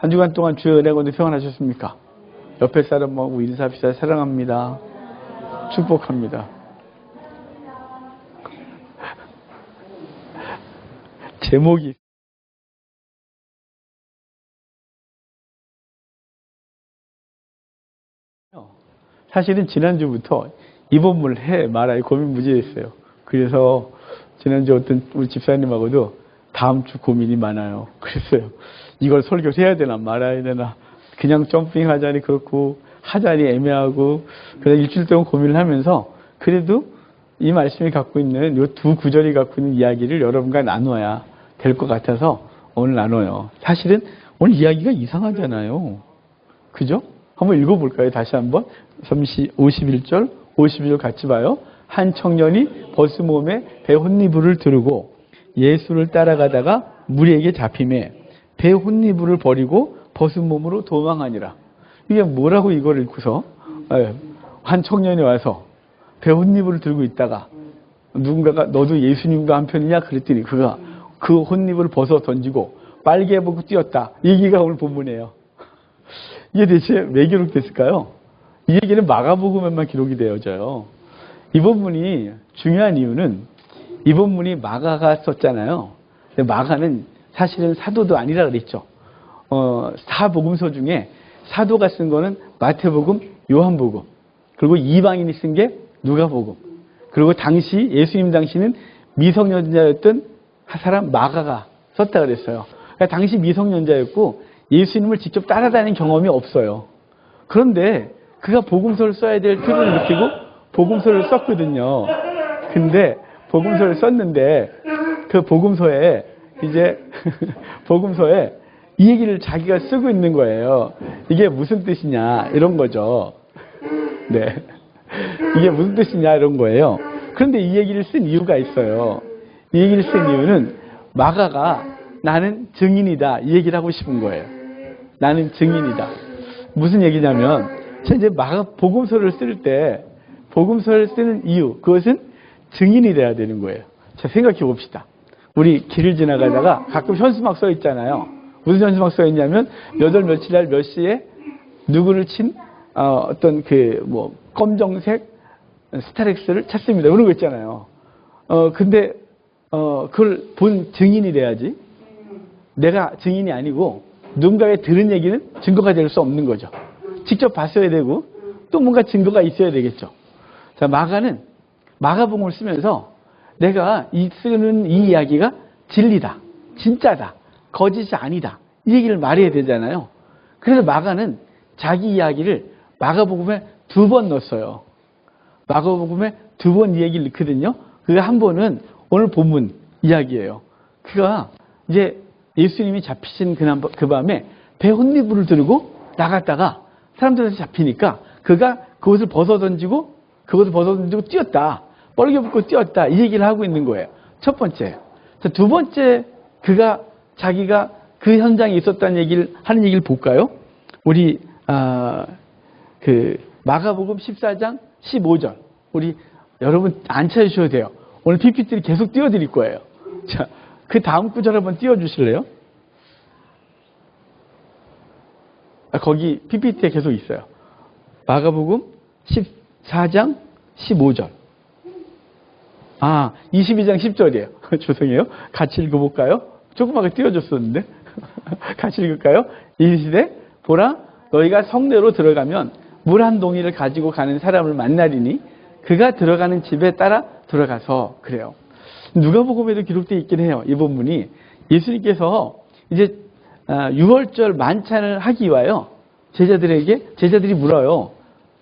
한 주간 동안 주의 은혜 가운데 평안하셨습니까? 옆에 사람하고 인사합시다. 사랑합니다. 축복합니다. 제목이 사실은 지난주부터 이 본문을 해 말아야 고민 무지했어요. 그래서 지난주 어떤 우리 집사님하고도 다음 주 고민이 많아요. 그랬어요. 이걸 설교를 해야 되나 말아야 되나, 그냥 점핑하자니 그렇고 하자니 애매하고, 그래서 일주일 동안 고민을 하면서 그래도 이 말씀이 갖고 있는 이 두 구절이 갖고 있는 이야기를 여러분과 나눠야 될 것 같아서 오늘 나눠요. 사실은 오늘 이야기가 이상하잖아요. 그죠? 한번 읽어볼까요? 다시 한번 51절, 52절 같이 봐요. 한 청년이 버스 몸에 배 혼니부를 두르고 예수를 따라가다가 무리에게 잡히매 배 혼니부를 버리고 버스 몸으로 도망하니라. 이게 뭐라고 이걸 읽고서 한 청년이 와서 배 혼니부를 들고 있다가 누군가가 너도 예수님과 한편이냐 그랬더니 그가 그 혼니부를 벗어 던지고 빨개 보고 뛰었다. 이 얘기가 오늘 본문이에요. 이게 대체 왜 기록됐을까요? 이 얘기는 마가복음에만 기록이 되어져요. 이 본문이 중요한 이유는 이 본문이 마가가 썼잖아요. 근데 마가는 사실은 사도도 아니라 그랬죠. 사복음서 중에 사도가 쓴 거는 마태복음, 요한복음, 그리고 이방인이 쓴 게 누가복음, 그리고 당시 예수님 당시는 미성년자였던 한 사람 마가가 썼다 그랬어요. 그러니까 당시 미성년자였고 예수님을 직접 따라다닌 경험이 없어요. 그런데 그가 복음서를 써야 될 필요를 느끼고 복음서를 썼거든요. 근데 복음서를 썼는데 그 복음서에 이제 복음서에 이 얘기를 자기가 쓰고 있는 거예요. 이게 무슨 뜻이냐 이런 거죠. 네, 이게 무슨 뜻이냐 이런 거예요. 그런데 이 얘기를 쓴 이유가 있어요. 이 얘기를 쓴 이유는 마가가 나는 증인이다 이 얘기를 하고 싶은 거예요. 나는 증인이다. 무슨 얘기냐면 이제 마가 복음서를 쓸 때 복음서를 쓰는 이유, 그것은 증인이 돼야 되는 거예요. 자, 생각해 봅시다. 우리 길을 지나가다가 가끔 현수막 써 있잖아요. 무슨 현수막 써 있냐면 몇 월 며칠 날 몇 시에 누구를 친 어떤 검정색 스타렉스를 찾습니다. 그런 거 있잖아요. 근데 그걸 본 증인이 돼야지. 내가 증인이 아니고 누군가의 들은 얘기는 증거가 될 수 없는 거죠. 직접 봤어야 되고 또 뭔가 증거가 있어야 되겠죠. 자, 마가는 마가복음을 쓰면서 내가 쓰는 이 이야기가 진리다, 진짜다, 거짓이 아니다 이 얘기를 말해야 되잖아요. 그래서 마가는 자기 이야기를 마가복음에 2번 넣었어요. 마가복음에 2번 이 얘기를 넣거든요. 그게 한 번은 오늘 본문 이야기예요. 그가 이제 예수님이 잡히신 그 밤에 배 혼니부를 들고 나갔다가 사람들한테 잡히니까 그가 그것을 벗어 던지고 뛰었다. 뻘개 붙고 뛰었다. 이 얘기를 하고 있는 거예요. 첫 번째. 자, 두 번째 자기가 그 현장에 있었다는 얘기를 하는 얘기를 볼까요? 우리 마가복음 14장 15절. 우리 여러분 안 찾으셔도 돼요. 오늘 PPT를 계속 띄워드릴 거예요. 자, 그 다음 구절 한번 띄워주실래요? 거기 PPT에 계속 있어요. 마가복음 14장 15절. 22장 10절이에요. 죄송해요. 같이 읽어볼까요? 조그맣게 띄워줬었는데. 같이 읽을까요? 이 시대 보라 너희가 성내로 들어가면 물 한 동이를 가지고 가는 사람을 만나리니 그가 들어가는 집에 따라 들어가서 그래요. 누가복음에도 기록되어 있긴 해요. 이 본문이 예수님께서 이제 6월절 만찬을 하기 위하여 제자들이 물어요.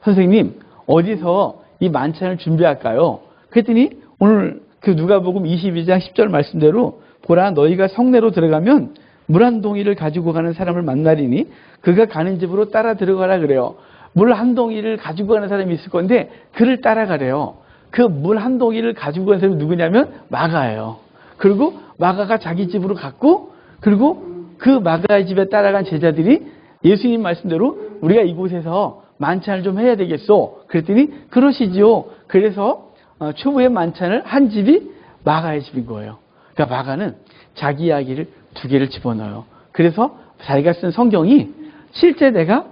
선생님 어디서 이 만찬을 준비할까요? 그랬더니 오늘 그 누가복음 22장 10절 말씀대로 보라 너희가 성내로 들어가면 물 한 동이를 가지고 가는 사람을 만나리니 그가 가는 집으로 따라 들어가라 그래요. 물 한 동이를 가지고 가는 사람이 있을 건데 그를 따라가래요. 그 물 한 동이를 가지고 가는 사람이 누구냐면 마가예요. 그리고 마가가 자기 집으로 갔고 그리고 그 마가의 집에 따라간 제자들이 예수님 말씀대로 우리가 이곳에서 만찬을 좀 해야 되겠소. 그랬더니 그러시지요. 그래서 초부의 만찬을 한 집이 마가의 집인 거예요. 그러니까 마가는 자기 이야기를 2개를 집어넣어요. 그래서 자기가 쓴 성경이 실제 내가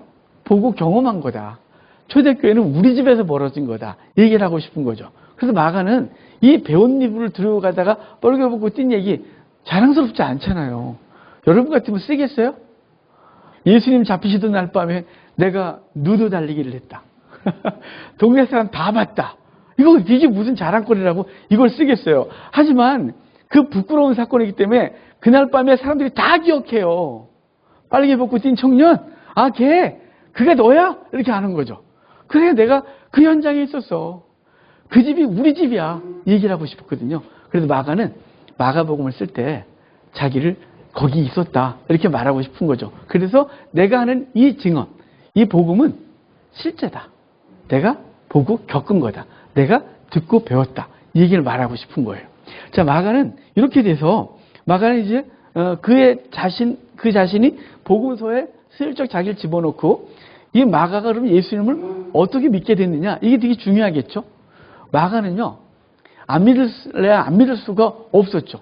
보고 경험한 거다. 초대교회는 우리 집에서 벌어진 거다. 얘기를 하고 싶은 거죠. 그래서 마가는 이 배운 이불을 들고 가다가 뻘개벗고 뛴 얘기 자랑스럽지 않잖아요. 여러분 같으면 쓰겠어요? 예수님 잡히시던 날 밤에 내가 누드 달리기를 했다. 동네 사람 다 봤다. 이게 무슨 자랑거리라고 이걸 쓰겠어요. 하지만 그 부끄러운 사건이기 때문에 그날 밤에 사람들이 다 기억해요. 빨개 벗고 뛴 청년, 아, 그게 너야? 이렇게 하는 거죠. 그래, 내가 그 현장에 있었어. 그 집이 우리 집이야. 얘기를 하고 싶었거든요. 그래서 마가는 마가복음을 쓸 때 자기를 거기 있었다. 이렇게 말하고 싶은 거죠. 그래서 내가 하는 이 증언, 이 복음은 실제다. 내가 보고 겪은 거다. 내가 듣고 배웠다. 이 얘기를 말하고 싶은 거예요. 자, 마가는 이렇게 돼서 마가는 이제 그 자신이 복음서에 슬쩍 자기를 집어넣고 이 마가가 그럼 예수님을 어떻게 믿게 됐느냐? 이게 되게 중요하겠죠. 마가는요, 안 믿을 수가 없었죠.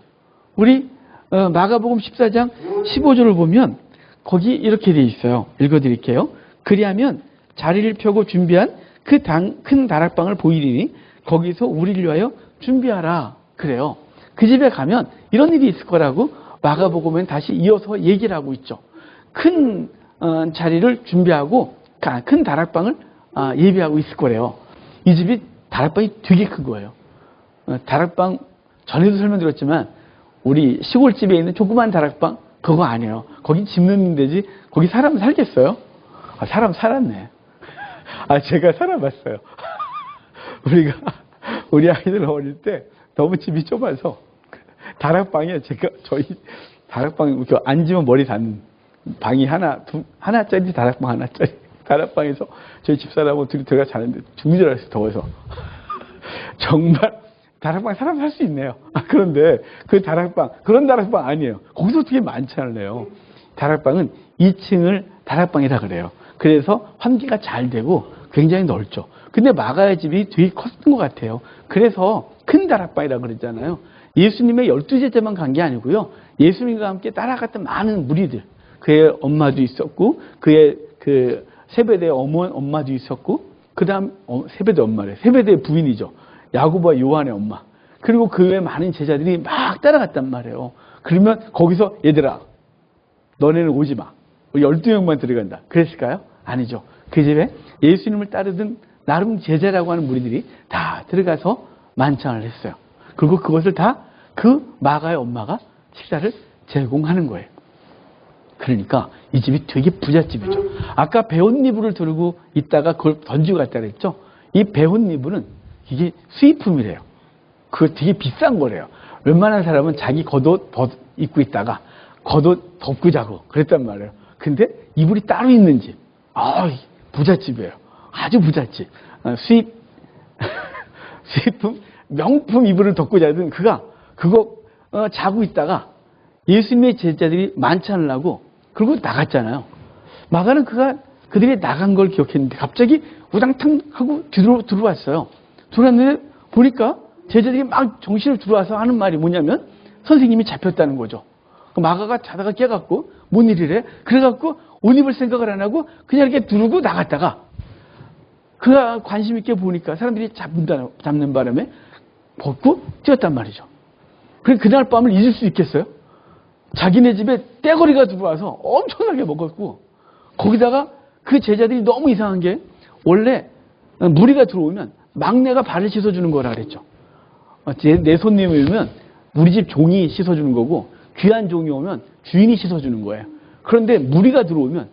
우리 마가복음 14장 15절을 보면 거기 이렇게 돼 있어요. 읽어드릴게요. 그리하면 자리를 펴고 준비한 그 큰 다락방을 보이리니 거기서 우리를 위하여 준비하라. 그래요. 그 집에 가면 이런 일이 있을 거라고 마가복음엔 다시 이어서 얘기를 하고 있죠. 큰 자리를 준비하고 큰 다락방을 예비하고 있을 거래요. 이 집이 다락방이 되게 큰 거예요. 다락방 전에도 설명드렸지만 우리 시골집에 있는 조그만 다락방 그거 아니에요. 거기 집 넣는 데지 거기 사람 살겠어요? 사람 살았네. 제가 살아봤어요. 우리 아이들 어릴 때 너무 집이 좁아서 다락방에 저희 다락방 이렇게 앉으면 머리 닿는 방이 하나짜리 다락방 하나짜리 다락방에서 저희 집사람하고 둘이 들어가 자는데 죽는 줄 알았어요. 더워서. 정말 다락방에 사람 살 수 있네요. 그런데 그 다락방 그런 다락방 아니에요. 거기서 어떻게 많지 않네요. 다락방은 2층을 다락방이라 그래요. 그래서 환기가 잘 되고 굉장히 넓죠. 근데 마가의 집이 되게 컸던 것 같아요. 그래서 큰 다락방이라고 그랬잖아요. 예수님의 12제자만 간 게 아니고요. 예수님과 함께 따라갔던 많은 무리들. 그의 엄마도 있었고, 그의 세베대의 엄마도 있었고, 그 다음, 세베대의 부인이죠. 야고보와 요한의 엄마. 그리고 그 외에 많은 제자들이 막 따라갔단 말이에요. 그러면 거기서 얘들아, 너네는 오지 마. 12명만 들어간다. 그랬을까요? 아니죠. 그 집에 예수님을 따르던 나름 제자라고 하는 무리들이 다 들어가서 만찬을 했어요. 그리고 그것을 다 그 마가의 엄마가 식사를 제공하는 거예요. 그러니까 이 집이 되게 부잣집이죠. 아까 배운 이불을 들고 있다가 그걸 던지고 갔다 그랬죠. 이 배운 이불은 이게 수입품이래요. 그거 되게 비싼 거래요. 웬만한 사람은 자기 겉옷 입고 있다가 겉옷 덮고 자고 그랬단 말이에요. 근데 이불이 따로 있는 집. 부잣집이에요. 아주 부잣집. 수입품, 명품 이불을 덮고 자든 그거 자고 있다가 예수님의 제자들이 만찬을 하고 그리고 나갔잖아요. 마가는 그들이 나간 걸 기억했는데 갑자기 우당탕 하고 들어왔어요. 들어왔는데 보니까 제자들이 막 정신을 들어와서 하는 말이 뭐냐면 선생님이 잡혔다는 거죠. 마가가 자다가 깨갖고 뭔 일이래? 그래갖고 옷 입을 생각을 안 하고 그냥 이렇게 두르고 나갔다가 그가 관심 있게 보니까 사람들이 잡는 바람에 벗고 뛰었단 말이죠. 그날 밤을 잊을 수 있겠어요? 자기네 집에 떼거리가 들어와서 엄청나게 먹었고 거기다가 그 제자들이 너무 이상한 게 원래 무리가 들어오면 막내가 발을 씻어주는 거라 그랬죠. 내 손님이 오면 우리 집 종이 씻어주는 거고 귀한 종이 오면 주인이 씻어주는 거예요. 그런데 무리가 들어오면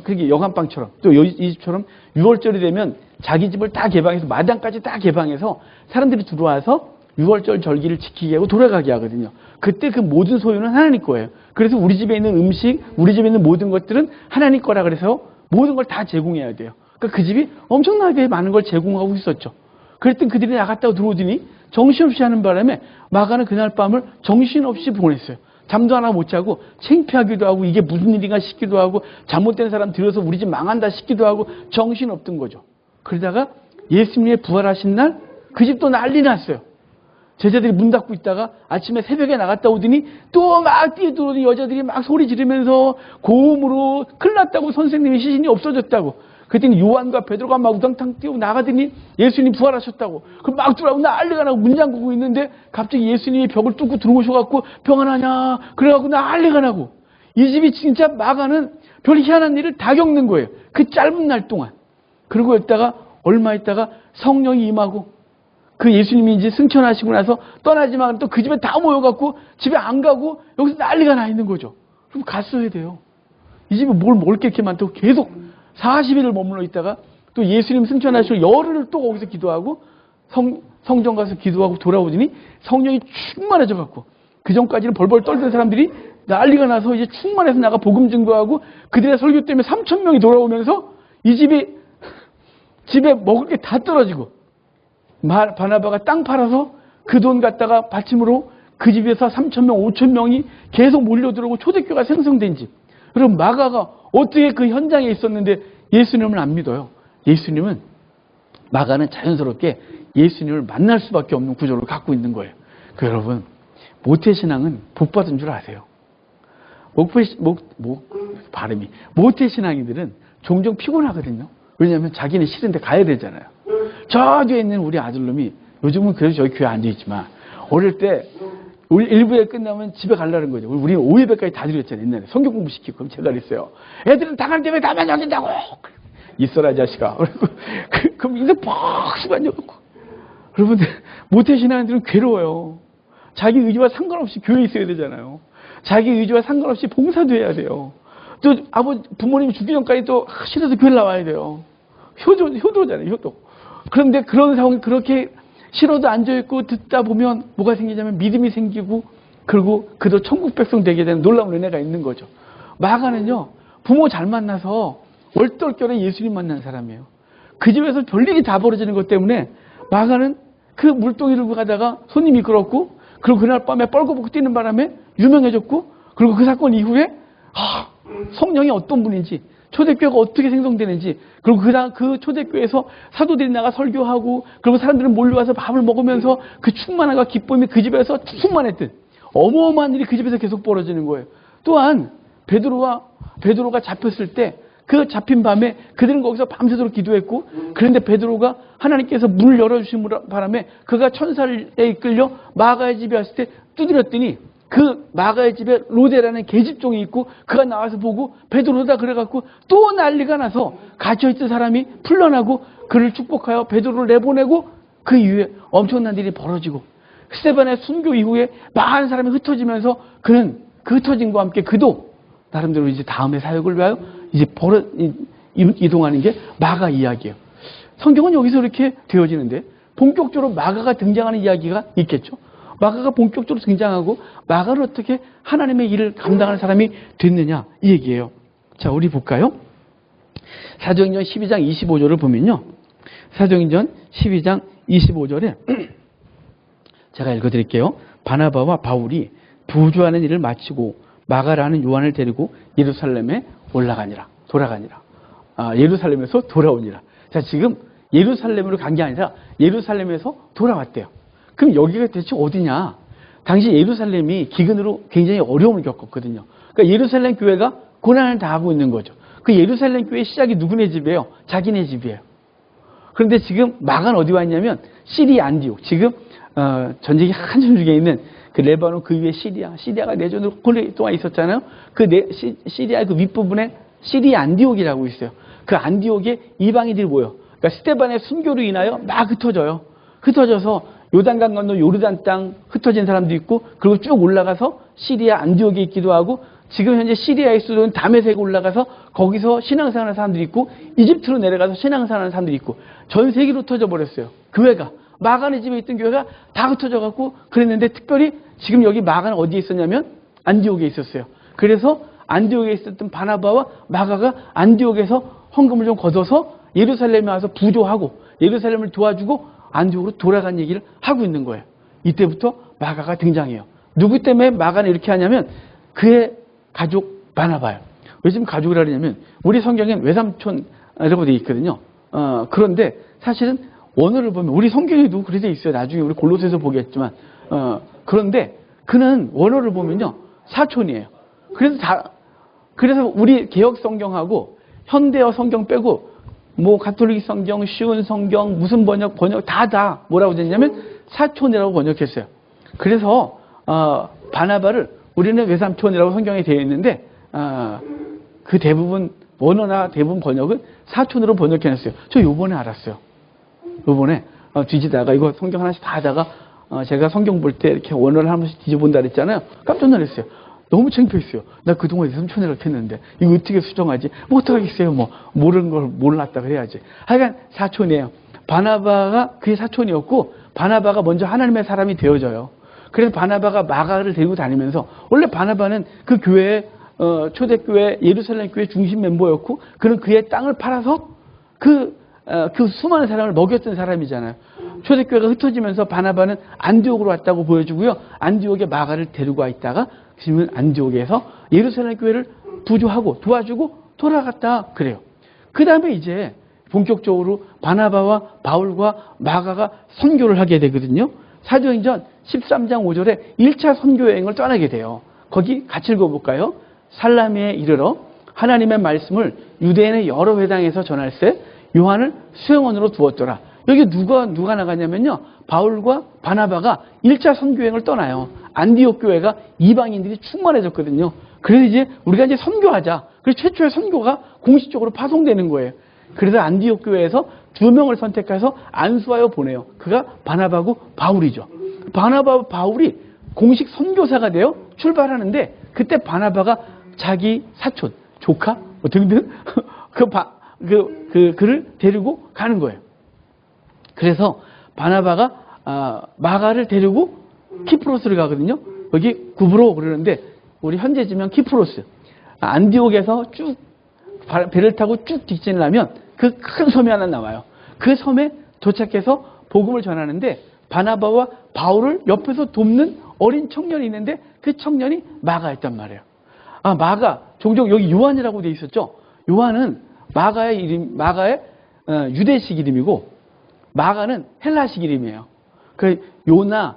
그렇게 여간방처럼 또 이 집처럼 6월절이 되면 자기 집을 다 개방해서 마당까지 다 개방해서 사람들이 들어와서 6월절 절기를 지키게 하고 돌아가게 하거든요. 그때 그 모든 소유는 하나님 거예요. 그래서 우리 집에 있는 음식, 우리 집에 있는 모든 것들은 하나님 거라 그래서 모든 걸 다 제공해야 돼요. 그러니까 그 집이 엄청나게 많은 걸 제공하고 있었죠. 그랬더니 그들이 나갔다고 들어오더니 정신없이 하는 바람에 마가는 그날 밤을 정신없이 보냈어요. 잠도 하나 못 자고 창피하기도 하고 이게 무슨 일인가 싶기도 하고 잘못된 사람 들여서 우리 집 망한다 싶기도 하고 정신없던 거죠. 그러다가 예수님의 부활하신 날 그 집도 난리 났어요. 제자들이 문 닫고 있다가 아침에 새벽에 나갔다 오더니 또 막 뛰어들어오는 여자들이 막 소리 지르면서 고음으로 큰일 났다고, 선생님이 시신이 없어졌다고. 그랬더니 요한과 베드로가 막 우당탕 뛰고 나가더니 예수님 부활하셨다고. 그럼 막 들어가고 난리가 나고 문 잠그고 있는데 갑자기 예수님이 벽을 뚫고 들어오셔갖고 평안하냐? 그래갖고 난리가 나고. 이 집이 진짜 마가는 별 희한한 일을 다 겪는 거예요. 그 짧은 날 동안. 그러고 있다가 얼마 있다가 성령이 임하고 그 예수님이 이제 승천하시고 나서 떠나지만 또 그 집에 다 모여갖고 집에 안 가고 여기서 난리가 나 있는 거죠. 그럼 갔어야 돼요. 이 집에 뭘 먹을 게 이렇게 많다고 계속 40일을 머물러 있다가 또 예수님 승천하시고 열흘을 또 거기서 기도하고 성전 가서 기도하고 돌아오더니 성령이 충만해져갖고 그 전까지는 벌벌 떨던 사람들이 난리가 나서 이제 충만해서 나가 복음 증거하고 그들의 설교 때문에 3,000명이 돌아오면서 이 집에 먹을 게 다 떨어지고 바나바가 땅 팔아서 그 돈 갖다가 받침으로 그 집에서 3,000명, 5,000명이 계속 몰려들어오고 초대교회가 생성된 집. 그럼 마가가 어떻게 그 현장에 있었는데 예수님을 안 믿어요? 예수님은, 마가는 자연스럽게 예수님을 만날 수밖에 없는 구조를 갖고 있는 거예요. 여러분, 모태신앙은 복받은 줄 아세요? 모태신앙이들은 종종 피곤하거든요. 왜냐하면 자기는 싫은데 가야 되잖아요. 저 뒤에 있는 우리 아들놈이 요즘은 그래도 저희 교회 앉아있지만 어릴 때 우리 1부에 끝나면 집에 가려는 거죠. 우리는 5예배까지 다 드렸잖아요. 옛날에 성경 공부 시키고. 그럼 제가 그랬어요. 애들은 다 갈 때 왜 나만 앉는다고. 있어라 자식아. 그럼 이제 팍 쓰고 앉아갖고. 여러분들 모태신앙들은 괴로워요. 자기 의지와 상관없이 교회에 있어야 되잖아요. 자기 의지와 상관없이 봉사도 해야 돼요. 또 부모님이 죽기 전까지 또 싫어서 교회 나와야 돼요. 효도잖아요. 효도. 그런데 그런 상황이 그렇게 싫어도 앉아있고 듣다 보면 뭐가 생기냐면 믿음이 생기고 그리고 그도 천국 백성 되게 되는 놀라운 은혜가 있는 거죠. 마가는요, 부모 잘 만나서 얼떨결에 예수님 만난 사람이에요. 그 집에서 별일이 다 벌어지는 것 때문에 마가는 그 물동이를 가다가 손님이 끌었고 그리고 그날 밤에 뻘거벗고 뛰는 바람에 유명해졌고 그리고 그 사건 이후에 성령이 어떤 분인지 초대교회가 어떻게 생성되는지 그리고 그 초대교회에서 사도들이 나가 설교하고 그리고 사람들은 몰려와서 밥을 먹으면서 그 충만함과 기쁨이 그 집에서 충만했던 어마어마한 일이 그 집에서 계속 벌어지는 거예요. 또한 베드로가 잡혔을 때 그 잡힌 밤에 그들은 거기서 밤새도록 기도했고 그런데 베드로가 하나님께서 문을 열어주신 바람에 그가 천사에 이끌려 마가의 집에 왔을 때 두드렸더니 그 마가의 집에 로데라는 계집종이 있고 그가 나와서 보고 베드로다 그래갖고 또 난리가 나서 갇혀있던 사람이 풀려나고 그를 축복하여 베드로를 내보내고 그 이후에 엄청난 일이 벌어지고 스데반의 순교 이후에 많은 사람이 흩어지면서 그는 그 흩어짐과 함께 그도 나름대로 이제 다음의 사역을 위하여 이제 이동하는 게 마가 이야기예요. 성경은 여기서 이렇게 되어지는데 본격적으로 마가가 등장하는 이야기가 있겠죠. 마가가 본격적으로 등장하고 마가를 어떻게 하나님의 일을 감당하는 사람이 됐느냐 이 얘기예요. 자, 우리 볼까요? 사도행전 12장 25절을 보면요. 사도행전 12장 25절에 제가 읽어드릴게요. 바나바와 바울이 부조하는 일을 마치고 마가라는 요한을 데리고 예루살렘에 돌아가니라. 예루살렘에서 돌아오니라. 자, 지금 예루살렘으로 간 게 아니라 예루살렘에서 돌아왔대요. 그럼 여기가 대체 어디냐? 당시 예루살렘이 기근으로 굉장히 어려움을 겪었거든요. 그러니까 예루살렘 교회가 고난을 당하고 있는 거죠. 그 예루살렘 교회의 시작이 누구네 집이에요? 자기네 집이에요. 그런데 지금 마가는 어디 왔냐면 시리아 안디옥. 지금 전쟁이 한참 중에 있는 그 레바논 그 위에 시리아가 내전으로 오랫동안 있었잖아요. 시리아의 그 윗부분에 시리아 안디옥이라고 있어요. 그 안디옥에 이방인들이 모여. 그러니까 스데반의 순교로 인하여 막 흩어져서 요단강 건너 요르단 땅 흩어진 사람도 있고 그리고 쭉 올라가서 시리아 안디옥에 있기도 하고 지금 현재 시리아의 수도는 다메섹에 올라가서 거기서 신앙생활하는 사람들이 있고 이집트로 내려가서 신앙생활하는 사람들이 있고 전 세계로 흩어져 버렸어요. 교회가. 마가네 집에 있던 교회가 다 흩어져 갖고 그랬는데 특별히 지금 여기 마가는 어디에 있었냐면 안디옥에 있었어요. 그래서 안디옥에 있었던 바나바와 마가가 안디옥에서 헌금을 좀 걷어서 예루살렘에 와서 부조하고 예루살렘을 도와주고 안디옥으로 돌아간 얘기를 하고 있는 거예요. 이때부터 마가가 등장해요. 누구 때문에 마가는 이렇게 하냐면 그의 가족 바나바예요. 왜 지금 가족이라 그러냐면 우리 성경엔 외삼촌이라고 되어 있거든요. 그런데 사실은 원어를 보면 우리 성경에도 그렇게 돼 있어요. 나중에 우리 골로새에서 보겠지만 그런데 그는 원어를 보면요 사촌이에요. 그래서 우리 개혁 성경하고 현대어 성경 빼고 뭐 가톨릭 성경, 쉬운 성경, 무슨 번역 다 뭐라고 됐냐면 사촌이라고 번역했어요. 그래서 바나바를 우리는 외삼촌이라고 성경에 되어 있는데 그 대부분 원어나 대부분 번역은 사촌으로 번역해놨어요. 저 요번에 알았어요. 요번에 뒤지다가 이거 성경 하나씩 다 하다가 제가 성경 볼 때 이렇게 원어를 한 번씩 뒤져본다 그랬잖아요. 깜짝 놀랐어요. 너무 창피했어요. 나 그동안 외삼촌이라고 했는데 이거 어떻게 수정하지? 뭐 어떡하겠어요. 뭐 모르는 걸 몰랐다 그래야지. 하여간 사촌이에요. 바나바가 그의 사촌이었고 바나바가 먼저 하나님의 사람이 되어져요. 그래서 바나바가 마가를 데리고 다니면서 원래 바나바는 그 교회 초대교회 예루살렘 교회 중심 멤버였고 그는 그의 땅을 팔아서 그 수많은 사람을 먹였던 사람이잖아요. 초대교회가 흩어지면서 바나바는 안디옥으로 왔다고 보여주고요. 안디옥에 마가를 데리고 와 있다가 지금은 안디옥에서 예루살렘 교회를 부조하고 도와주고 돌아갔다 그래요. 그 다음에 이제 본격적으로 바나바와 바울과 마가가 선교를 하게 되거든요. 사도행전 13장 5절에 1차 선교 여행을 떠나게 돼요. 거기 같이 읽어볼까요? 살라미에 이르러 하나님의 말씀을 유대인의 여러 회당에서 전할세 요한을 수용원으로 두었더라. 여기 누가 나가냐면요. 바울과 바나바가 1차 선교여행을 떠나요. 안디옥 교회가 이방인들이 충만해졌거든요. 그래서 이제 우리가 이제 선교하자. 그래서 최초의 선교가 공식적으로 파송되는 거예요. 그래서 안디옥 교회에서 2명을 선택해서 안수하여 보내요. 그가 바나바고 바울이죠. 바나바 바울이 공식 선교사가 되어 출발하는데 그때 바나바가 자기 사촌, 조카 뭐 등등 그를 데리고 가는 거예요. 그래서 바나바가 마가를 데리고 키프로스를 가거든요. 여기 구브로 그러는데 우리 현재 지명 키프로스. 안디옥에서 쭉 배를 타고 쭉 직진을 하면 그 큰 섬이 하나 나와요. 그 섬에 도착해서 복음을 전하는데 바나바와 바울을 옆에서 돕는 어린 청년이 있는데 그 청년이 마가였단 말이에요. 마가 종종 여기 요한이라고 돼 있었죠. 요한은 마가의 유대식 이름이고 마가는 헬라식 이름이에요. 그 요나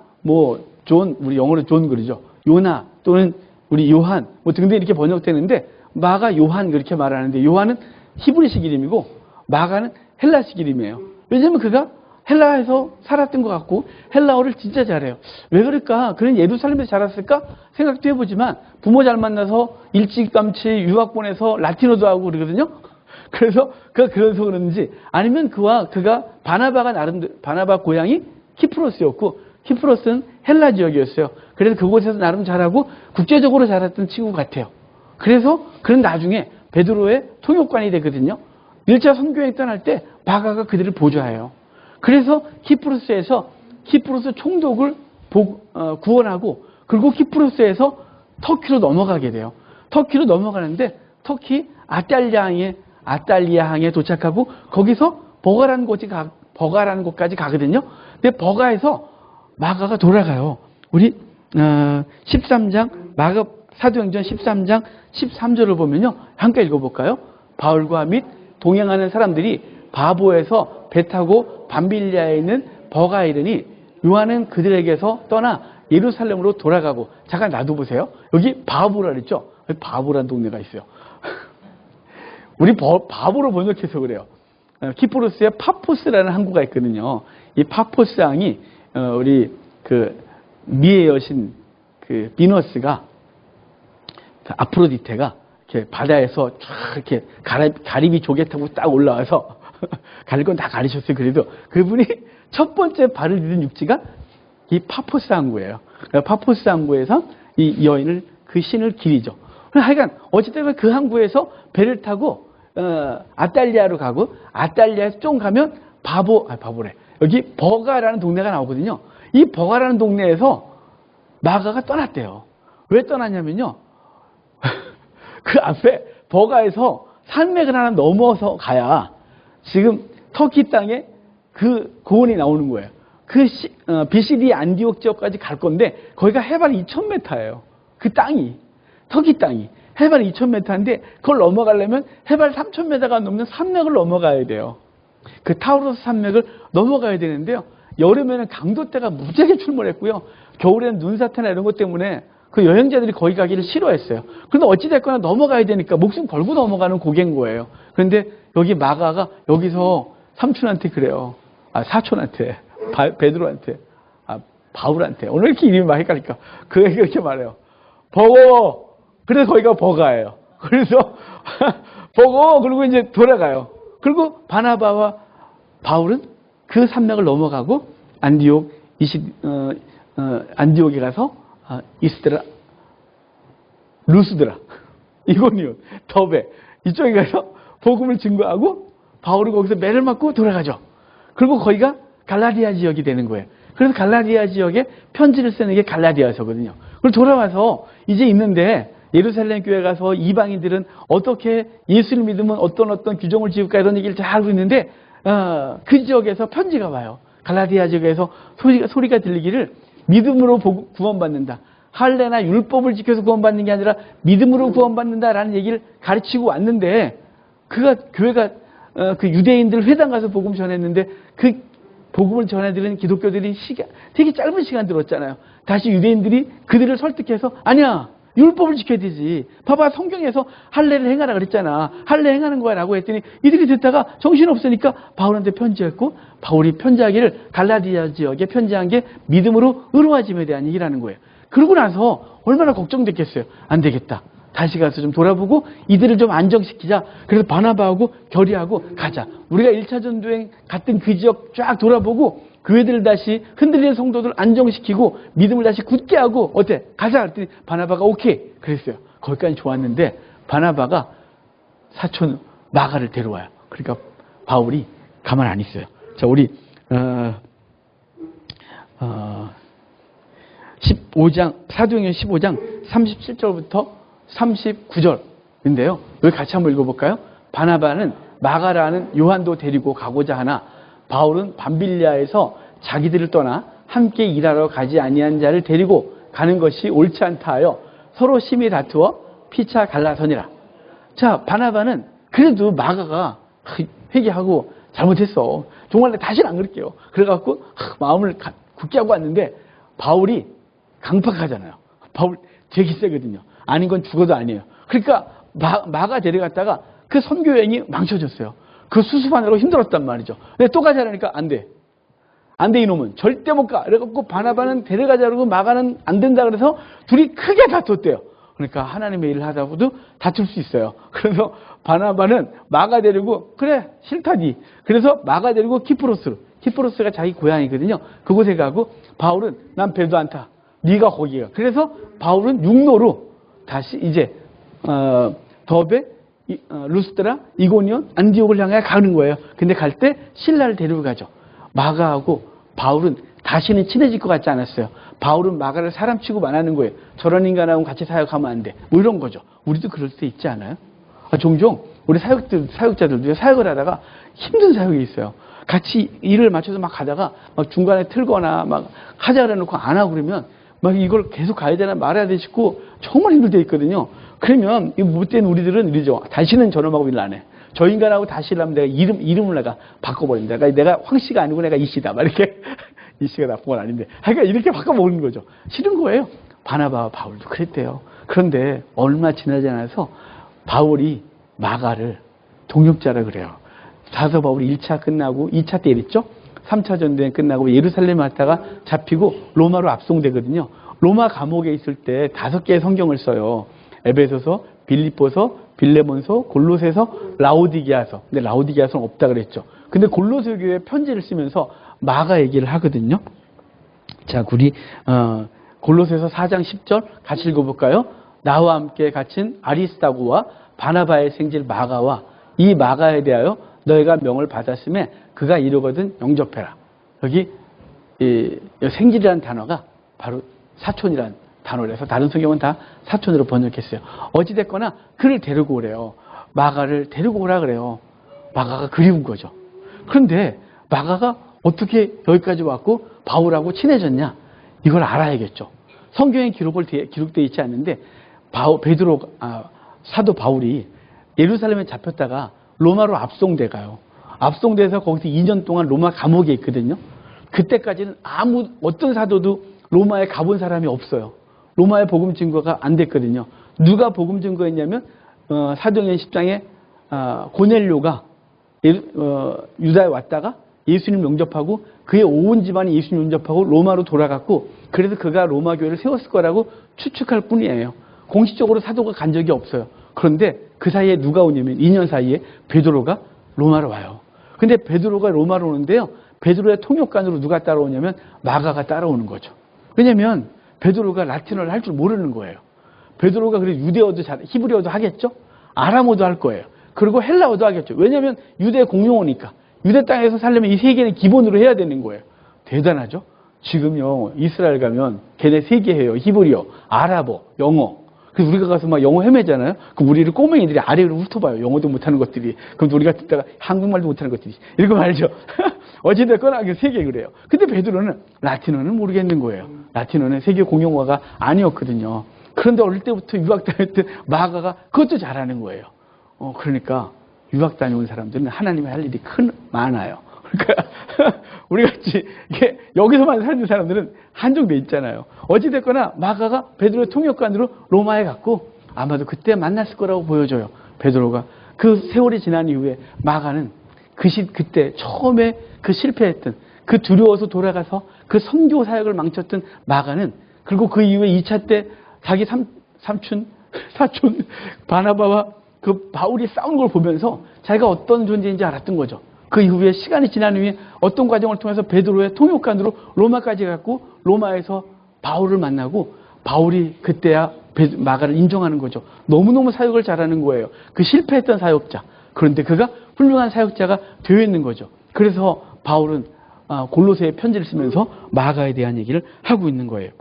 존 우리 영어로 존 그러죠. 요나 또는 우리 요한 뭐 등등 이렇게 번역되는데 마가 요한 그렇게 말하는데 요한은 히브리식 이름이고 마가는 헬라식 이름이에요. 왜냐하면 그가 헬라에서 살았던 것 같고 헬라어를 진짜 잘해요. 왜 그럴까? 그는 예루살렘에서 자랐을까? 생각도 해보지만 부모 잘 만나서 일찌감치 유학 보내서 라틴어도 하고 그러거든요. 그래서 그가 그래서 그런지 아니면 그가 바나바 고향이 키프로스였고 키프로스는 헬라 지역이었어요. 그래서 그곳에서 나름 잘하고 국제적으로 자랐던 친구 같아요. 그래서 그는 나중에 베드로의 통역관이 되거든요. 1차 선교행 떠날 때 마가가 그들을 보좌해요. 그래서 키프로스 총독을 구원하고 그리고 키프로스에서 터키로 넘어가게 돼요. 터키로 넘어가는데 터키 아탈리아항에 도착하고 거기서 버가라는 곳까지 가거든요. 근데 버가에서 마가가 돌아가요. 우리 13장 사도행전 13장 13절을 보면요. 함께 읽어볼까요? 바울과 및 동행하는 사람들이 바보에서 배 타고 밤빌리아에 있는 버가에 이르니 요한은 그들에게서 떠나 예루살렘으로 돌아가고 잠깐 놔둬보세요. 여기 바보라 그랬죠? 바보라는 동네가 있어요. 우리 바보로 번역해서 그래요. 키프로스에 파포스라는 항구가 있거든요. 이 파포스 항이 우리 미의 여신 비너스가 아프로디테가 이렇게 바다에서 쫙 이렇게 가리비 조개 타고 딱 올라와서 가릴 건 다 가리셨어요. 그래도 그분이 첫 번째 발을 디딘 육지가 이 파포스 항구예요. 파포스 항구에서 이 여인을 그 신을 기리죠. 하여간 어쨌든 그 항구에서 배를 타고 아탈리아로 가고 아탈리아에서 좀 가면 바보래. 여기 버가라는 동네가 나오거든요. 이 버가라는 동네에서 마가가 떠났대요. 왜 떠났냐면요. 그 앞에 버가에서 산맥을 하나 넘어서 가야 지금 터키 땅에 그 고원이 나오는 거예요. BCD 안디옥 지역까지 갈 건데 거기가 해발 2,000m예요. 그 땅이 터키 땅이 해발 2,000m인데 그걸 넘어가려면 해발 3,000m가 넘는 산맥을 넘어가야 돼요. 그 타우로스 산맥을 넘어가야 되는데요. 여름에는 강도대가 무지하게 출몰했고요. 겨울에는 눈사태나 이런 것 때문에 그 여행자들이 거기 가기를 싫어했어요. 그런데 어찌됐거나 넘어가야 되니까 목숨 걸고 넘어가는 고개인 거예요. 그런데 여기 마가가 여기서 삼촌한테 그래요. 사촌한테, 베드로한테, 바울한테. 오늘 이렇게 이름이 많이 헷갈릴까? 그에게 그렇게 말해요. 버거! 그래서 거기가 버가예요. 그래서 버거! 그리고 이제 돌아가요. 그리고 바나바와 바울은 그 산맥을 넘어가고 안디옥에 가서 이스드라, 루스드라, 이고니온, 더베 이쪽에 가서 복음을 증거하고 바울이 거기서 매를 맞고 돌아가죠. 그리고 거기가 갈라디아 지역이 되는 거예요. 그래서 갈라디아 지역에 편지를 쓰는 게 갈라디아서거든요. 그리고 돌아와서 이제 있는데 예루살렘 교회 가서 이방인들은 어떻게 예수를 믿으면 어떤 규정을 지을까 이런 얘기를 잘 알고 있는데 그 지역에서 편지가 와요. 갈라디아 지역에서 소리가 들리기를 믿음으로 구원받는다. 할례나 율법을 지켜서 구원받는 게 아니라 믿음으로 구원받는다라는 얘기를 가르치고 왔는데 교회가 그 유대인들 회당 가서 복음 전했는데 그 복음을 전해드리는 기독교들이 되게 짧은 시간 들었잖아요. 다시 유대인들이 그들을 설득해서 아니야 율법을 지켜야 되지. 봐봐 성경에서 할례를 행하라 그랬잖아. 할례 행하는 거야 라고 했더니 이들이 듣다가 정신없으니까 바울한테 편지했고 바울이 편지하기를 갈라디아 지역에 편지한 게 믿음으로 의로워짐에 대한 얘기라는 거예요. 그러고 나서 얼마나 걱정됐겠어요. 안 되겠다. 다시 가서 좀 돌아보고 이들을 좀 안정시키자. 그래서 바나바하고 결의하고 가자. 우리가 1차 전도행 갔던 그 지역 쫙 돌아보고 교회들을 다시 흔들리는 성도들 안정시키고 믿음을 다시 굳게 하고 어때? 가자. 그랬더니 바나바가 오케이. 그랬어요. 거기까지 좋았는데 바나바가 사촌 마가를 데려와요. 그러니까 바울이 가만 안 있어요. 자, 우리 15장 사도행전 15장 37절부터 39절인데요. 여기 같이 한번 읽어볼까요? 바나바는 마가라는 요한도 데리고 가고자 하나 바울은 밤빌리아에서 자기들을 떠나 함께 일하러 가지 아니한 자를 데리고 가는 것이 옳지 않다 하여 서로 심히 다투어 피차 갈라서니라. 자, 바나바는 그래도 마가가 회개하고 잘못했어. 정말 다시는 안 그럴게요. 그래갖고 마음을 굳게 하고 왔는데 바울이 강팍하잖아요. 바울 되게 세거든요. 아닌 건 죽어도 아니에요. 그러니까 마가 데려갔다가 그 선교 여행이 망쳐졌어요. 그 수습하느라고 힘들었단 말이죠. 근데 또 가자라니까 안 돼. 안 돼 이놈은. 절대 못 가. 그래갖고 바나바는 데려가자고 마가는 안 된다 그래서 둘이 크게 다퉜대요. 그러니까 하나님의 일을 하다 보도 다툴 수 있어요. 그래서 바나바는 마가 데리고 그래 싫다니. 그래서 마가 데리고 키프로스가 자기 고향이거든요. 그곳에 가고 바울은 난 배도 안 타. 네가 거기야. 그래서 바울은 육로로 다시 이제 더베, 루스드라, 이고니온, 안디옥을 향해 가는 거예요. 근데 갈 때 신라를 데리고 가죠. 마가하고 바울은 다시는 친해질 것 같지 않았어요. 바울은 마가를 사람 취급 안 하는 거예요. 저런 인간하고 같이 사역하면 안 돼. 뭐 이런 거죠. 우리도 그럴 때 있지 않아요? 종종 우리 사역자들도 사역을 하다가 힘든 사역이 있어요. 같이 일을 맞춰서 막 가다가 막 중간에 틀거나 막 하자 그래놓고 안 하고 그러면 막 이걸 계속 가야 되나 말아야 돼 싶고 정말 힘들 때 있거든요. 그러면 이 못된 우리들은 이러죠. 다시는 저놈하고 일 안 해. 저 인간하고 다시 일하면 내가 이름을 내가 바꿔버린다. 내가 황씨가 아니고 내가 이씨다. 막 이렇게. 이씨가 나쁜 건 아닌데. 그러니까 이렇게 바꿔먹는 거죠. 싫은 거예요. 바나바와 바울도 그랬대요. 그런데 얼마 지나지 않아서 바울이 마가를 동역자라 그래요. 사도 바울이 1차 끝나고 2차 때 이랬죠. 3차 전도행 끝나고 예루살렘 왔다가 잡히고 로마로 압송되거든요. 로마 감옥에 있을 때 5개의 성경을 써요. 에베소서, 빌립보서, 빌레몬서, 골로새서, 라오디게아서. 근데 라오디게아서는 없다 그랬죠. 근데 골로새 교회에 편지를 쓰면서 마가 얘기를 하거든요. 자, 우리 골로새서 4장 10절 같이 읽어볼까요? 나와 함께 갇힌 아리스다고와 바나바의 생질 마가와 이 마가에 대하여 너희가 명을 받았음에 그가 이르거든 영접해라. 여기 생질이라는 단어가 바로 사촌이라는 단어라서 다른 성경은 다 사촌으로 번역했어요. 어찌됐거나 그를 데리고 오래요. 마가를 데리고 오라 그래요. 마가가 그리운 거죠. 그런데 마가가 어떻게 여기까지 왔고 바울하고 친해졌냐? 이걸 알아야겠죠. 성경에 기록되어 있지 않는데 사도 바울이 예루살렘에 잡혔다가 로마로 압송돼 가요. 압송돼서 거기서 2년 동안 로마 감옥에 있거든요. 그때까지는 어떤 사도도 로마에 가본 사람이 없어요. 로마의 복음 증거가 안 됐거든요. 누가 복음 증거했냐면 사도행전 10장에 고넬료가 유다에 왔다가 예수님 영접하고 그의 온 집안이 예수님 영접하고 로마로 돌아갔고 그래서 그가 로마 교회를 세웠을 거라고 추측할 뿐이에요. 공식적으로 사도가 간 적이 없어요. 그런데 그 사이에 누가 오냐면 2년 사이에 베드로가 로마로 와요. 근데 베드로가 로마로 오는데요. 베드로의 통역관으로 누가 따라오냐면 마가가 따라오는 거죠. 왜냐면 베드로가 라틴어를 할 줄 모르는 거예요. 베드로가 그래서 유대어도 히브리어도 하겠죠? 아람어도 할 거예요. 그리고 헬라어도 하겠죠. 왜냐면 유대 공용어니까. 유대 땅에서 살려면 이 세 개는 기본으로 해야 되는 거예요. 대단하죠? 지금요, 이스라엘 가면 걔네 세 개 해요. 히브리어, 아랍어, 영어. 그래서 우리가 가서 막 영어 헤매잖아요? 그럼 우리를 꼬맹이들이 아래로 훑어봐요. 영어도 못하는 것들이. 그럼 우리가 듣다가 한국말도 못하는 것들이. 이거 말이죠. 어찌됐거나 그 세 개 그래요. 근데 베드로는 라틴어는 모르겠는 거예요. 라틴어는 세계 공용어가 아니었거든요. 그런데 어릴 때부터 유학 다녔던 마가가 그것도 잘하는 거예요. 그러니까 유학 다녀온 사람들은 하나님이 할 일이 많아요. 그러니까 우리같이 이게 여기서만 사는 사람들은 한정돼 있잖아요. 어찌됐거나 마가가 베드로의 통역관으로 로마에 갔고 아마도 그때 만났을 거라고 보여져요. 베드로가 그 세월이 지난 이후에 마가는 그때 처음에 그 실패했던 그 두려워서 돌아가서 그 선교 사역을 망쳤던 마가는 그리고 그 이후에 2차 때 자기 사촌 바나바와 그 바울이 싸운 걸 보면서 자기가 어떤 존재인지 알았던 거죠. 그 이후에 시간이 지난 후에 어떤 과정을 통해서 베드로의 통역관으로 로마까지 갔고 로마에서 바울을 만나고 바울이 그때야 마가를 인정하는 거죠. 너무너무 사역을 잘하는 거예요. 그 실패했던 사역자. 그런데 그가 훌륭한 사역자가 되어 있는 거죠. 그래서 바울은 골로새에 편지를 쓰면서 마가에 대한 얘기를 하고 있는 거예요.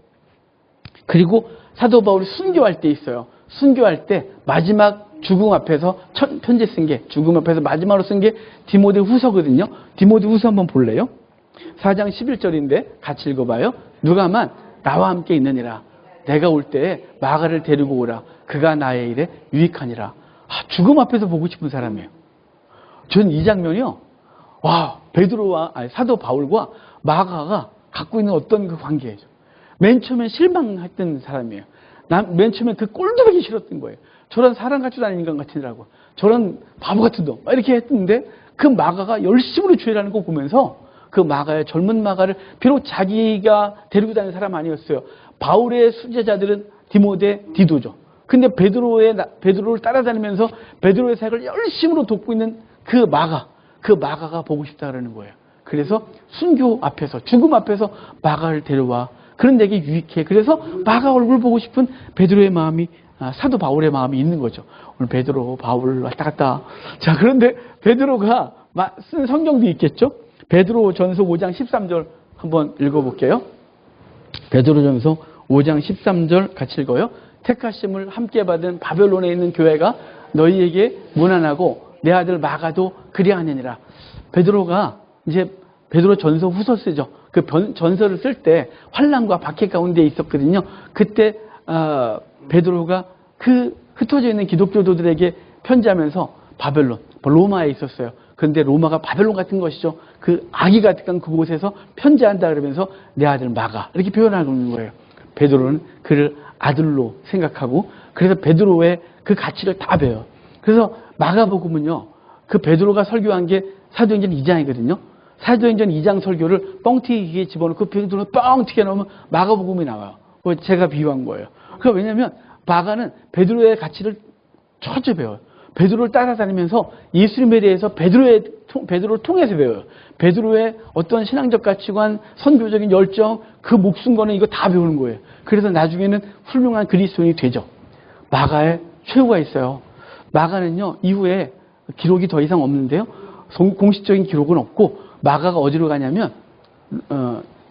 그리고 사도 바울이 순교할 때 있어요. 순교할 때 마지막 죽음 앞에서 편지 쓴 게 죽음 앞에서 마지막으로 쓴 게 디모데 후서거든요. 디모데 후서 한번 볼래요? 4장 11절인데 같이 읽어봐요. 누가만 나와 함께 있느니라. 내가 올 때에 마가를 데리고 오라. 그가 나의 일에 유익하니라. 죽음 앞에서 보고 싶은 사람이에요. 전 이 장면이요. 와, 사도 바울과 마가가 갖고 있는 어떤 그 관계예요. 맨 처음에 실망했던 사람이에요. 맨 처음에 그 꼴도 보기 싫었던 거예요. 저런 사람 같지도 않은 인간 같으라고. 저런 바보 같은 놈. 이렇게 했는데 그 마가가 열심으로 주의라는 거 보면서 그 마가의 젊은 마가를 비록 자기가 데리고 다니는 사람 아니었어요. 바울의 수제자들은 디모데, 디도죠. 근데 베드로를 따라다니면서 베드로의 사역을 열심으로 돕고 있는 그 마가가 보고 싶다 그러는 거예요. 그래서 순교 앞에서, 죽음 앞에서 마가를 데려와. 그런 데게 유익해. 그래서 마가 얼굴 보고 싶은 베드로의 마음이, 사도 바울의 마음이 있는 거죠. 오늘 베드로, 바울 왔다 갔다. 자, 그런데 베드로가 쓴 성경도 있겠죠? 베드로 전서 5장 13절 한번 읽어볼게요. 베드로 전서 5장 13절 같이 읽어요. 택하심을 함께 받은 바벨론에 있는 교회가 너희에게 무난하고 내 아들 마가도 그리하느니라. 베드로가 이제 베드로 전서 후서 쓰죠. 그 전서를 쓸 때 환난과 박해 가운데 있었거든요. 그때 베드로가 그 흩어져 있는 기독교도들에게 편지하면서 바벨론, 로마에 있었어요. 그런데 로마가 바벨론 같은 것이죠. 그 악이 가득한 그곳에서 편지한다 그러면서 내 아들 마가 이렇게 표현하고 있는 거예요. 베드로는 그를 아들로 생각하고 그래서 베드로의 그 가치를 다 배워요. 그래서 마가복음은요. 그 베드로가 설교한 게 사도행전 2장이거든요. 사도행전 2장 설교를 뻥튀기에 집어넣고 베드로를 뻥 튀겨넣으면 마가복음이 나와요. 제가 비유한 거예요. 왜냐하면 마가는 베드로의 가치를 철저히 배워요. 베드로를 따라다니면서 예수님에 대해서 베드로를 통해서 배워요. 베드로의 어떤 신앙적 가치관, 선교적인 열정, 그 목숨 거는 이거 다 배우는 거예요. 그래서 나중에는 훌륭한 그리스도인이 되죠. 마가의 최후가 있어요. 마가는요, 이후에 기록이 더 이상 없는데요. 공식적인 기록은 없고, 마가가 어디로 가냐면,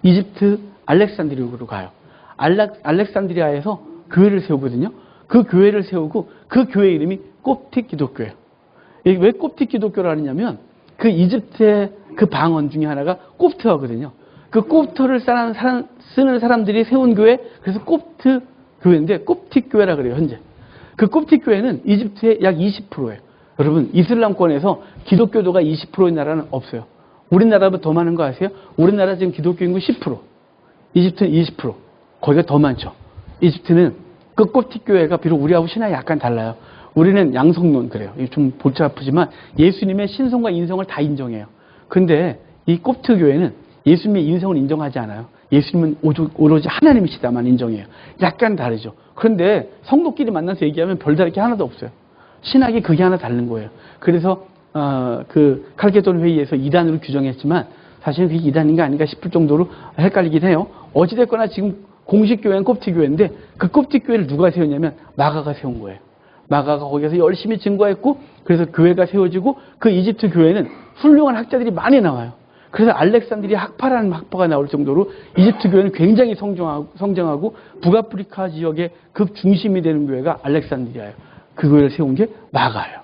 이집트 알렉산드리아로 가요. 알렉산드리아에서 교회를 세우거든요. 그 교회를 세우고, 그 교회 이름이 콥틱 기독교예요. 왜 콥틱 교도교를 하느냐면, 그 이집트의 그 방언 중에 하나가 콥트어거든요. 그 콥트어를 쓰는 사람들이 세운 교회, 그래서 콥트 교회인데, 콥틱 교회라 그래요, 현재. 그 콥틱 교회는 이집트의 약 20%예요. 여러분, 이슬람권에서 기독교도가 20%의 나라는 없어요. 우리나라보다 더 많은 거 아세요? 우리나라 지금 기독교 인구 10%, 이집트는 20%, 거기가 더 많죠. 이집트는 그 kop틱교회가 비록 우리하고 신앙이 약간 달라요. 우리는 양성론 그래요. 좀 복잡하지만 예수님의 신성과 인성을 다 인정해요. 근데 이 kop트교회는 예수님의 인성을 인정하지 않아요. 예수님은 오로지 하나님이시다만 인정해요. 약간 다르죠. 그런데 성도끼리 만나서 얘기하면 별다를 게 하나도 없어요. 신학이 그게 하나 다른 거예요. 그래서 그 칼케돈 회의에서 이단으로 규정했지만 사실은 그게 이단인가 아닌가 싶을 정도로 헷갈리긴 해요. 어찌됐거나 지금 공식 교회는 kop틱교회인데 그 kop틱교회를 누가 세웠냐면 마가가 세운 거예요. 마가가 거기서 열심히 증거했고 그래서 교회가 세워지고 그 이집트 교회는 훌륭한 학자들이 많이 나와요. 그래서 알렉산드리아 학파라는 학파가 나올 정도로 이집트 교회는 굉장히 성장하고 북아프리카 지역의 극중심이 되는 교회가 알렉산드리아예요. 그 교회를 세운 게 마가예요.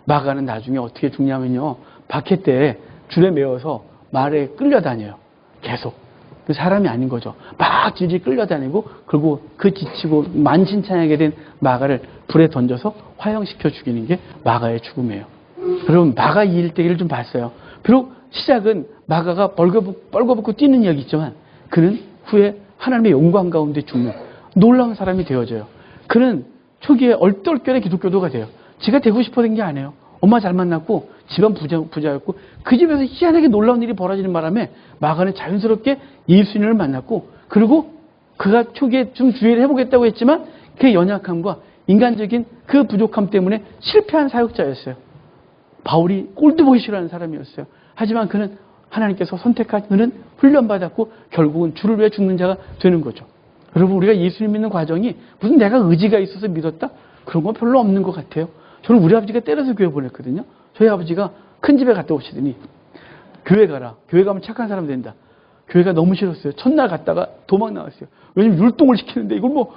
마가는 나중에 어떻게 죽냐면요. 박해 때 줄에 매어서 말에 끌려다녀요. 계속. 그 사람이 아닌 거죠. 막 질질 끌려다니고 그리고 그 지치고 만신창하게 된 마가를 불에 던져서 화형시켜 죽이는 게 마가의 죽음이에요. 여러분 마가 이 일대기를 좀 봤어요. 비록 시작은 마가가 벌거벗고 뛰는 이야기지만 그는 후에 하나님의 영광 가운데 죽는 놀라운 사람이 되어져요. 그는 초기에 얼떨결에 기독교도가 돼요. 지가 되고 싶어 된 게 아니에요. 엄마 잘 만났고 집안 부자였고 그 집에서 희한하게 놀라운 일이 벌어지는 바람에 마가는 자연스럽게 예수님을 만났고 그리고 그가 초기에 좀 주의를 해보겠다고 했지만 그의 연약함과 인간적인 그 부족함 때문에 실패한 사역자였어요. 바울이 꼴도 보기 싫어하는 사람이었어요. 하지만 그는 하나님께서 선택한 그는 훈련받았고 결국은 주를 위해 죽는 자가 되는 거죠. 여러분 우리가 예수님 믿는 과정이 무슨 내가 의지가 있어서 믿었다? 그런 건 별로 없는 것 같아요. 저는 우리 아버지가 때려서 교회 보냈거든요. 저희 아버지가 큰 집에 갔다 오시더니 교회 가라. 교회 가면 착한 사람 된다. 교회가 너무 싫었어요. 첫날 갔다가 도망 나왔어요. 왜냐면 율동을 시키는데 이걸 뭐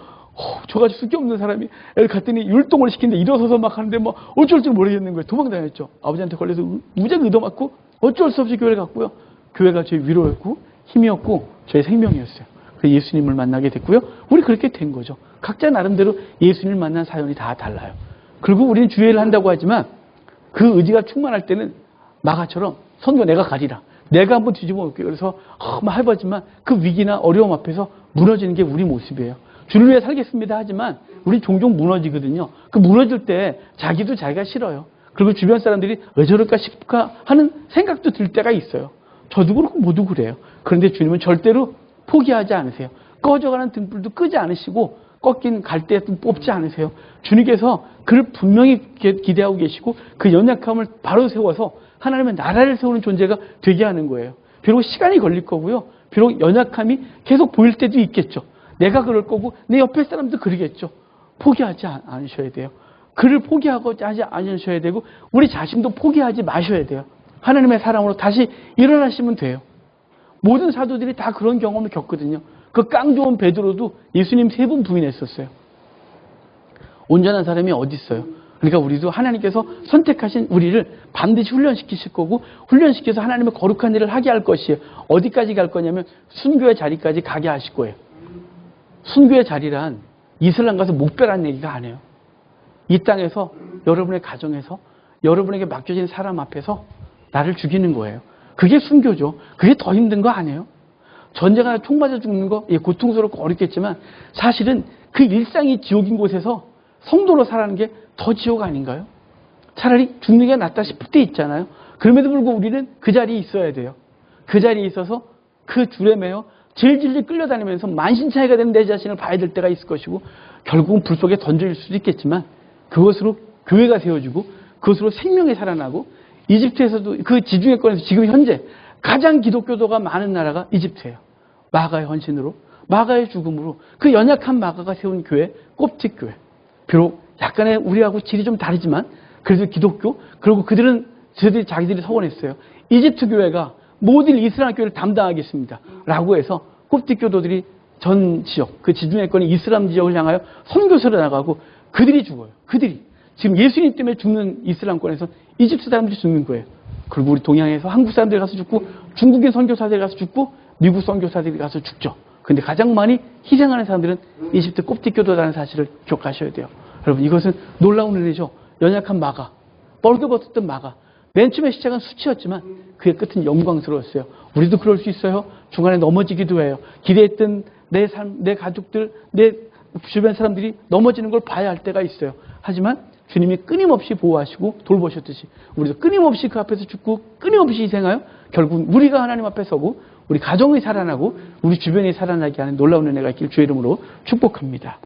저같이 쓸데없는 사람이 애를 갔더니 율동을 시키는데 일어서서 막 하는데 뭐 어쩔 줄 모르겠는 거예요. 도망 다녔죠. 아버지한테 걸려서 무지하게 의도맞고 어쩔 수 없이 교회를 갔고요. 교회가 저희 위로였고 힘이었고 저희 생명이었어요. 그래서 예수님을 만나게 됐고요. 우리 그렇게 된 거죠. 각자 나름대로 예수님을 만난 사연이 다 달라요. 그리고 우리는 주의를 한다고 하지만 그 의지가 충만할 때는 마가처럼 선교 내가 가리라. 내가 한번 뒤집어 볼게요. 그래서 막 해보지만 그 위기나 어려움 앞에서 무너지는 게 우리 모습이에요. 주를 위해 살겠습니다 하지만 우리 종종 무너지거든요. 그 무너질 때 자기도 자기가 싫어요. 그리고 주변 사람들이 왜 저럴까 싶까 하는 생각도 들 때가 있어요. 저도 그렇고 모두 그래요. 그런데 주님은 절대로 포기하지 않으세요. 꺼져가는 등불도 끄지 않으시고 꺾인 갈대도 뽑지 않으세요. 주님께서 그를 분명히 기대하고 계시고 그 연약함을 바로 세워서 하나님의 나라를 세우는 존재가 되게 하는 거예요. 비록 시간이 걸릴 거고요. 비록 연약함이 계속 보일 때도 있겠죠. 내가 그럴 거고 내 옆에 사람도 그러겠죠. 포기하지 않으셔야 돼요. 그를 포기하지 않으셔야 되고 우리 자신도 포기하지 마셔야 돼요. 하나님의 사랑으로 다시 일어나시면 돼요. 모든 사도들이 다 그런 경험을 겪거든요. 그 깡 좋은 베드로도 예수님 3번 부인했었어요. 온전한 사람이 어디 있어요? 그러니까 우리도 하나님께서 선택하신 우리를 반드시 훈련시키실 거고 훈련시켜서 하나님의 거룩한 일을 하게 할 것이에요. 어디까지 갈 거냐면 순교의 자리까지 가게 하실 거예요. 순교의 자리란 이슬람 가서 목배라는 얘기가 아니에요. 이 땅에서 여러분의 가정에서 여러분에게 맡겨진 사람 앞에서 나를 죽이는 거예요. 그게 순교죠. 그게 더 힘든 거 아니에요? 전쟁하다 총 맞아 죽는 거 고통스럽고 어렵겠지만 사실은 그 일상이 지옥인 곳에서 성도로 살아가는 게 더 지옥 아닌가요? 차라리 죽는 게 낫다 싶을 때 있잖아요. 그럼에도 불구하고 우리는 그 자리에 있어야 돼요. 그 자리에 있어서 그 줄에 매여 질질 끌려다니면서 만신창이가 된 내 자신을 봐야 될 때가 있을 것이고 결국은 불 속에 던져질 수도 있겠지만 그것으로 교회가 세워지고 그것으로 생명이 살아나고 이집트에서도 그 지중해권에서 지금 현재 가장 기독교도가 많은 나라가 이집트예요. 마가의 헌신으로 마가의 죽음으로 그 연약한 마가가 세운 교회 kop틱교회. 비록 약간의 우리하고 질이 좀 다르지만 그래도 기독교 그리고 저들이 자기들이 서원했어요. 이집트 교회가 모든 이슬람 교회를 담당하겠습니다. 라고 해서 kop틱교도들이 전 지역 그 지중해권의 이슬람 지역을 향하여 선교사를 나가고 그들이 죽어요. 그들이 지금 예수님 때문에 죽는 이슬람권에서 이집트 사람들이 죽는 거예요. 그리고 우리 동양에서 한국 사람들이 가서 죽고 중국인 선교사들이 가서 죽고 미국 선교사들이 가서 죽죠. 근데 가장 많이 희생하는 사람들은 이집트 kop틱교도라는 사실을 기억하셔야 돼요. 여러분 이것은 놀라운 은혜죠. 연약한 마가, 벌거벗었던 마가. 맨 처음에 시작은 수치였지만 그의 끝은 영광스러웠어요. 우리도 그럴 수 있어요. 중간에 넘어지기도 해요. 기대했던 내 삶, 내 가족들, 내 주변 사람들이 넘어지는 걸 봐야 할 때가 있어요. 하지만 주님이 끊임없이 보호하시고 돌보셨듯이 우리도 끊임없이 그 앞에서 죽고 끊임없이 희생하여 결국 우리가 하나님 앞에 서고 우리 가정이 살아나고 우리 주변이 살아나게 하는 놀라운 은혜가 있길 주의 이름으로 축복합니다.